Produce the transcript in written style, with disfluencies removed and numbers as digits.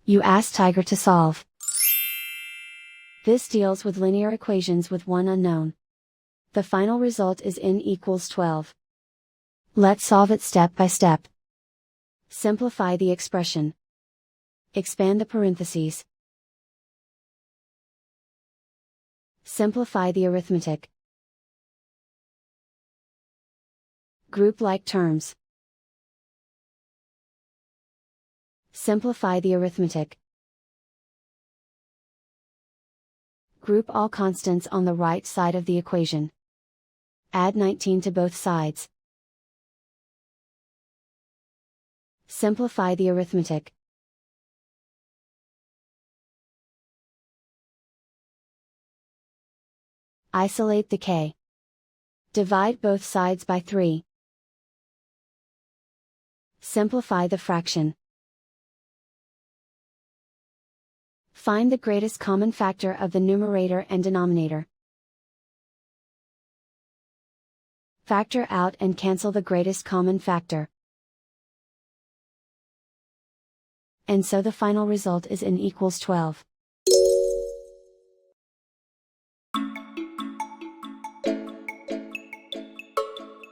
You ask Tiger to solve. This deals with linear equations with one unknown. The final result is n equals 12. Let's solve it step by step. Simplify the expression. Expand the parentheses. Simplify the arithmetic. Group like terms. Simplify the arithmetic. Group all constants on the right side of the equation. Add 19 to both sides. Simplify the arithmetic. Isolate the k. Divide both sides by 3. Simplify the fraction. Find the greatest common factor of the numerator and denominator. Factor out and cancel the greatest common factor. And so the final result is n equals 12.